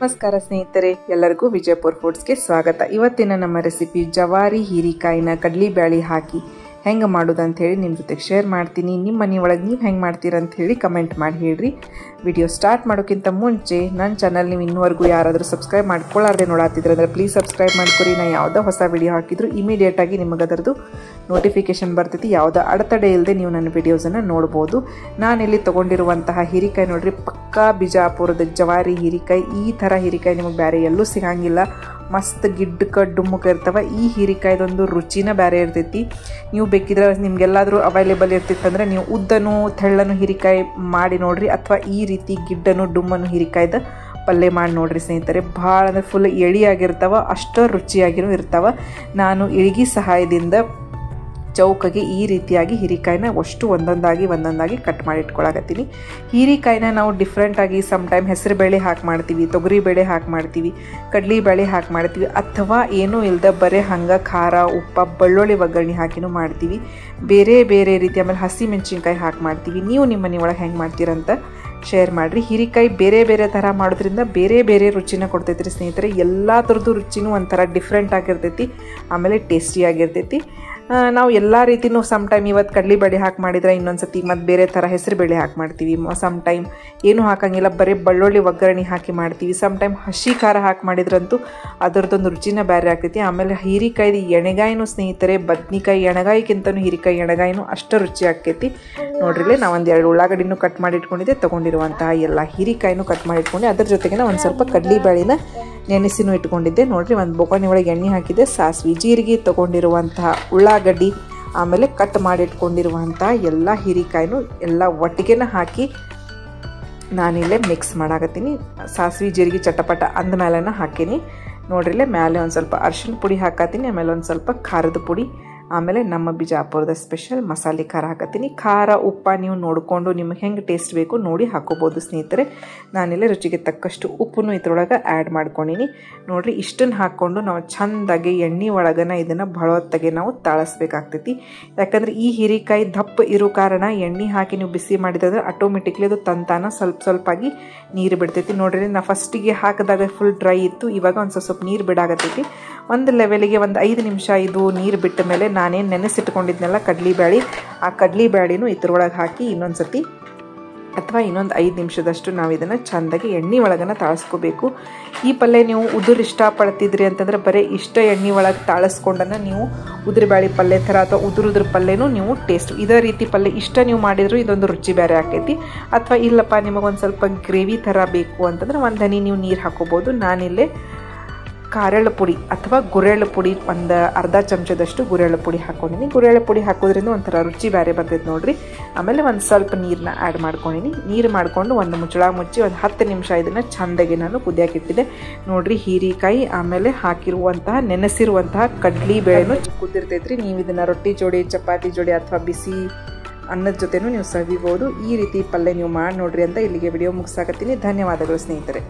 ನಮಸ್ಕಾರ ಸ್ನೇಹಿತರೆ, ಎಲ್ಲರಿಗೂ ವಿಜಯಪುರ ಫುಡ್ಸ್ಗೆ ಸ್ವಾಗತ. ಇವತ್ತಿನ ನಮ್ಮ ರೆಸಿಪಿ ಜವಾರಿ ಹೀರಿಕಾಯಿನ ಕಡ್ಲಿ ಬ್ಯಾಳಿ ಹಾಕಿ ಹೆಂಗೆ ಮಾಡೋದು ಅಂತ ಹೇಳಿ ನಿಮ್ಮ ಜೊತೆಗೆ ಶೇರ್ ಮಾಡ್ತೀನಿ. ನಿಮ್ಮ ಮನೆಯೊಳಗೆ ನೀವು ಹೆಂಗೆ ಮಾಡ್ತೀರ ಅಂತ ಹೇಳಿ ಕಮೆಂಟ್ ಮಾಡಿ ಹೇಳ್ರಿ. ವಿಡಿಯೋ ಸ್ಟಾರ್ಟ್ ಮಾಡೋಕ್ಕಿಂತ ಮುಂಚೆ ನನ್ನ ಚಾನಲ್ ನೀವು ಇನ್ನೂವರೆಗೂ ಯಾರಾದರೂ ಸಬ್ಸ್ಕ್ರೈಬ್ ಮಾಡ್ಕೊಳ್ಳಾರ್ದೆ ನೋಡಾತಿದ್ರೆ ಅಂದರೆ ಪ್ಲೀಸ್ ಸಬ್ಸ್ಕ್ರೈಬ್ ಮಾಡ್ಕೊರಿ. ನಾನು ಯಾವುದೋ ಹೊಸ ವಿಡಿಯೋ ಹಾಕಿದ್ರು ಇಮಿಡಿಯೇಟಾಗಿ ನಿಮಗೆ ಅದರದ್ದು ನೋಟಿಫಿಕೇಷನ್ ಬರ್ತೈತಿ. ಯಾವುದೋ ಅಡೆತಡೆ ಇಲ್ಲದೆ ನೀವು ನನ್ನ ವಿಡಿಯೋಸನ್ನು ನೋಡ್ಬೋದು. ನಾನಿಲ್ಲಿ ತೊಗೊಂಡಿರುವಂತಹ ಹೀರಿಕಾಯಿ ನೋಡ್ರಿ, ಪಕ್ಕಾ ಬಿಜಾಪುರದ ಜವಾರಿ ಹೀರಿಕಾಯಿ. ಈ ಥರ ಹೀರಿಕಾಯಿ ನಿಮಗೆ ಬೇರೆ ಎಲ್ಲೂ ಸಿಗಂಗಿಲ್ಲ. ಮಸ್ತ್ ಗಿಡ್ಡಕ್ಕೆ ಡುಮ್ಮಕ್ಕೆ ಇರ್ತವೆ. ಈ ಹೀರಿಕಾಯ್ದೊಂದು ರುಚಿನ ಬೇರೆ ಇರ್ತೈತಿ. ನೀವು ಬೇಕಿದ್ರೆ ನಿಮ್ಗೆಲ್ಲಾದರೂ ಅವೈಲೇಬಲ್ ಇರ್ತಿತ್ತಂದ್ರೆ ನೀವು ಉದ್ದನು ತೆಳ್ಳನು ಹೀರಿಕಾಯಿ ಮಾಡಿ ನೋಡ್ರಿ, ಅಥವಾ ಈ ರೀತಿ ಗಿಡ್ಡನು ಡುಮ್ಮನು ಹೀರಿಕಾಯ್ದ ಪಲ್ಯ ಮಾಡಿ ನೋಡ್ರಿ ಸ್ನೇಹಿತರೆ. ಭಾಳ ಅಂದರೆ ಫುಲ್ ಎಳಿಯಾಗಿರ್ತಾವ, ಅಷ್ಟು ರುಚಿಯಾಗಿನೂ ಇರ್ತಾವ. ನಾನು ಇಳಿಗೆ ಸಹಾಯದಿಂದ ಚೌಕಾಗಿ ಈ ರೀತಿಯಾಗಿ ಹೀರಿಕಾಯಿನ ಅಷ್ಟು ಒಂದೊಂದಾಗಿ ಕಟ್ ಮಾಡಿ ಇಟ್ಕೊಳಕತ್ತೀನಿ. ಹೀರಿಕಾಯಿನ ನಾವು ಡಿಫ್ರೆಂಟಾಗಿ ಸಮ್ಟೈಮ್ ಹೆಸರು ಬೇಳೆ ಹಾಕಿ ಮಾಡ್ತೀವಿ, ತೊಗರಿ ಬೇಳೆ ಹಾಕಿ ಮಾಡ್ತೀವಿ, ಕಡ್ಲಿ ಬೇಳೆ ಹಾಕಿ ಮಾಡ್ತೀವಿ, ಅಥವಾ ಏನೂ ಇಲ್ಲದೆ ಬರೀ ಹಂಗೆ ಖಾರ ಉಪ್ಪು ಬೆಳ್ಳುಳ್ಳಿ ಒಗ್ಗರಣೆ ಹಾಕಿನೂ ಮಾಡ್ತೀವಿ. ಬೇರೆ ಬೇರೆ ರೀತಿ ಆಮೇಲೆ ಹಸಿ ಮೆಣಸಿನ್ಕಾಯಿ ಹಾಕಿ ಮಾಡ್ತೀವಿ. ನೀವು ನಿಮ್ಮ ಮನೆ ಒಳಗೆ ಹೆಂಗೆ ಮಾಡ್ತೀರಂತ ಶೇರ್ ಮಾಡಿರಿ. ಹೀರಿಕಾಯಿ ಬೇರೆ ಬೇರೆ ಥರ ಮಾಡೋದ್ರಿಂದ ಬೇರೆ ಬೇರೆ ರುಚಿನ ಕೊಡ್ತೈತಿ ರೀ ಸ್ನೇಹಿತರೆ. ಎಲ್ಲ ಥರದ್ದು ರುಚಿನೂ ಒಂಥರ ಡಿಫ್ರೆಂಟ್ ಆಗಿರ್ತೈತಿ, ಆಮೇಲೆ ಟೇಸ್ಟಿಯಾಗಿರ್ತೈತಿ. ನಾವು ಎಲ್ಲ ರೀತಿಯೂ ಸಮ್ಟೈಮ್ ಇವತ್ತು ಕಡ್ಲಿ ಬೇಳೆ ಹಾಕಿ ಮಾಡಿದ್ರೆ ಇನ್ನೊಂದು ಸತಿ ಮತ್ತು ಬೇರೆ ಥರ ಹೆಸರು ಬೇಳೆ ಹಾಕಿ ಮಾಡ್ತೀವಿ. ಸಮ್ಟೈಮ್ ಏನೂ ಹಾಕಂಗಿಲ್ಲ, ಬರೀ ಬೆಳ್ಳುಳ್ಳಿ ಒಗ್ಗರಣೆ ಹಾಕಿ ಮಾಡ್ತೀವಿ. ಸಮ್ಟೈಮ್ ಹಸಿ ಖಾರ ಹಾಕಿ ಮಾಡಿದ್ರಂತೂ ಅದರದ್ದೊಂದು ರುಚಿನ ಬೇರೆ ಆಗ್ತೈತಿ. ಆಮೇಲೆ ಹೀರಿಕಾಯ್ದು ಎಣೆಗಾಯಿನೂ ಸ್ನೇಹಿತರೆ, ಬದ್ನಿಕಾಯಿ ಎಣಗಾಯಿಗಿಂತನೂ ಹೀರಿಕಾಯಿ ಎಣಗಾಯಿನೂ ಅಷ್ಟು ರುಚಿ ಆಕೈತಿ. ನೋಡ್ರಿ, ನಾವು ಒಂದು 2 ಉಳ್ಳಾಗಡ್ಡಿನೂ ಕಟ್ ಮಾಡಿ ಇಟ್ಕೊಂಡಿದ್ದೆ. ತೊಗೊಂಡಿರುವಂತಹ ಎಲ್ಲ ಹೀರಿಕಾಯಿನೂ ಕಟ್ ಮಾಡಿ ಇಟ್ಕೊಂಡೆ. ಅದ್ರ ಜೊತೆಗೆ ಒಂದು ಸ್ವಲ್ಪ ಕಡ್ಲಿ ಬೇಳೆನ ನೆನೆಸಿನೂ ಇಟ್ಕೊಂಡಿದ್ದೆ. ನೋಡ್ರಿ, ಒಂದು ಬೊಗಣಿ ಒಳಗೆ ಎಣ್ಣೆ ಹಾಕಿದ್ದೆ, ಸಾಸಿವೆ ಜೀರಿಗೆ, ತೊಗೊಂಡಿರುವಂತಹ ಉಳ್ಳಾಗಡ್ಡಿ, ಆಮೇಲೆ ಕಟ್ ಮಾಡಿ ಇಟ್ಕೊಂಡಿರುವಂತಹ ಎಲ್ಲ ಹೀರಿಕಾಯಿನೂ ಎಲ್ಲ ಒಟ್ಟಿಗೆನ ಹಾಕಿ ನಾನಿಲ್ಲೇ ಮಿಕ್ಸ್ ಮಾಡಾಕತ್ತೀನಿ. ಸಾಸಿವೆ ಜೀರಿಗೆ ಚಟಪಟ ಅಂದಮೇಲೆನ ಹಾಕೀನಿ. ನೋಡ್ರಿಲ್ಲೇ ಮೇಲೆ ಒಂದು ಸ್ವಲ್ಪ ಅರಿಶಿನ ಪುಡಿ ಹಾಕತ್ತೀನಿ, ಆಮೇಲೆ ಒಂದು ಸ್ವಲ್ಪ ಖಾರದ ಪುಡಿ, ಆಮೇಲೆ ನಮ್ಮ ಬಿಜಾಪುರದ ಸ್ಪೆಷಲ್ ಮಸಾಲೆ ಖಾರ ಹಾಕತ್ತೀನಿ. ಖಾರ ಉಪ್ಪ ನೀವು ನೋಡಿಕೊಂಡು ನಿಮಗೆ ಹೆಂಗೆ ಟೇಸ್ಟ್ ಬೇಕು ನೋಡಿ ಹಾಕೋಬೋದು ಸ್ನೇಹಿತರೆ. ನಾನಿಲ್ಲೇ ರುಚಿಗೆ ತಕ್ಕಷ್ಟು ಉಪ್ಪನ್ನು ಇದ್ರೊಳಗೆ ಆ್ಯಡ್ ಮಾಡ್ಕೊಂಡಿನಿ. ನೋಡಿರಿ, ಇಷ್ಟನ್ನು ಹಾಕ್ಕೊಂಡು ನಾವು ಚೆಂದಾಗಿ ಎಣ್ಣೆ ಒಳಗನ ಇದನ್ನು ಬಳೊತ್ತಾಗೆ ನಾವು ತಾಳಿಸ್ಬೇಕಾಗ್ತೈತಿ. ಯಾಕಂದರೆ ಈ ಹೀರಿಕಾಯಿ ದಪ್ಪ ಇರೋ ಕಾರಣ ಎಣ್ಣೆ ಹಾಕಿ ನೀವು ಬಿಸಿ ಮಾಡಿದ್ರೆ ಆಟೋಮೆಟಿಕ್ಲಿ ಅದು ತಂತಾನ ಸ್ವಲ್ಪಾಗಿ ನೀರು ಬಿಡ್ತೈತಿ. ನೋಡ್ರಿ, ನಾ ಫಸ್ಟಿಗೆ ಹಾಕಿದಾಗ ಫುಲ್ ಡ್ರೈ ಇತ್ತು, ಇವಾಗ ಒಂದು ಸ್ವಲ್ಪ ನೀರು ಬಿಡಾಗತ್ತೈತಿ. ಒಂದು ಲೆವೆಲಿಗೆ ಒಂದು 5 ನಿಮಿಷ ಇದು ನೀರು ಬಿಟ್ಟ ಮೇಲೆ ನಾನೇನು ನೆನೆಸಿಟ್ಕೊಂಡಿದ್ನೆಲ್ಲ ಕಡ್ಲಿ ಬ್ಯಾಳಿ, ಆ ಕಡ್ಲಿ ಬ್ಯಾಳಿನೂ ಇದ್ರೊಳಗೆ ಹಾಕಿ ಇನ್ನೊಂದು ಸತಿ ಅಥವಾ ಇನ್ನೊಂದು 5 ನಿಮಿಷದಷ್ಟು ನಾವು ಇದನ್ನು ಚೆಂದಾಗಿ ಎಣ್ಣೆ ಒಳಗನ ತಾಳಿಸ್ಕೋಬೇಕು. ಈ ಪಲ್ಯ ನೀವು ಉದುರು ಇಷ್ಟಪಡ್ತಿದ್ರಿ ಅಂತಂದ್ರೆ ಬರೀ ಇಷ್ಟ ಎಣ್ಣೆ ಒಳಗೆ ತಾಳಿಸ್ಕೊಂಡನ್ನು ನೀವು ಉದುರು ಬ್ಯಾಳಿ ಪಲ್ಯ ಥರ ಅಥವಾ ಉದುರು ಪಲ್ಯನೂ ನೀವು ಟೇಸ್ಟ್ ಇದೇ ರೀತಿ ಪಲ್ಯ ಇಷ್ಟ ನೀವು ಮಾಡಿದ್ರು ಇದೊಂದು ರುಚಿ ಬೇರೆ ಆಕೈತಿ. ಅಥವಾ ಇಲ್ಲಪ್ಪ ನಿಮಗೊಂದು ಸ್ವಲ್ಪ ಗ್ರೇವಿ ಥರ ಬೇಕು ಅಂತಂದ್ರೆ ಒಂದು ಹನಿ ನೀವು ನೀರು ಹಾಕೋಬೋದು. ನಾನಿಲ್ಲೇ ಕಾರೆಳ್ಳು ಪುಡಿ ಅಥವಾ ಗುರೆಳ್ಳು ಪುಡಿ ಒಂದು ಅರ್ಧ ಚಮಚದಷ್ಟು ಗುರೆಳ್ಳು ಪುಡಿ ಹಾಕ್ಕೊಂಡಿನಿ. ಗುರೆಳ್ಳು ಪುಡಿ ಹಾಕೋದ್ರಿಂದ ಒಂಥರ ರುಚಿ ಬೇರೆ ಬರ್ತೈತೆ ನೋಡ್ರಿ. ಆಮೇಲೆ ಒಂದು ಸ್ವಲ್ಪ ನೀರನ್ನ ಆ್ಯಡ್ ಮಾಡ್ಕೊಂಡಿನಿ. ನೀರು ಮಾಡಿಕೊಂಡು ಒಂದು ಮುಚ್ಚಳ ಮುಚ್ಚಿ ಒಂದು 10 ನಿಮಿಷ ಇದನ್ನು ಚೆಂದಾಗಿ ನಾನು ಕುದಿಯಾಕಿಟ್ಟಿದ್ದೆ. ನೋಡ್ರಿ, ಹೀರಿಕಾಯಿ ಆಮೇಲೆ ಹಾಕಿರುವಂತಹ ನೆನೆಸಿರುವಂತಹ ಕಡ್ಲಿ ಬೇಳೆನೂ ಕುದಿರ್ತೈತ್ರಿ. ನೀವು ಇದನ್ನು ರೊಟ್ಟಿ ಜೋಡಿ, ಚಪಾತಿ ಜೋಡಿ ಅಥವಾ ಬಿಸಿ ಅನ್ನದ ಜೊತೆನೂ ನೀವು ಸವಿಬೋದು. ಈ ರೀತಿ ಪಲ್ಯ ನೀವು ಮಾಡಿ ನೋಡ್ರಿ ಅಂತ ಇಲ್ಲಿಗೆ ವಿಡಿಯೋ ಮುಗಿಸಾಕತ್ತೀನಿ. ಧನ್ಯವಾದಗಳು ಸ್ನೇಹಿತರೆ.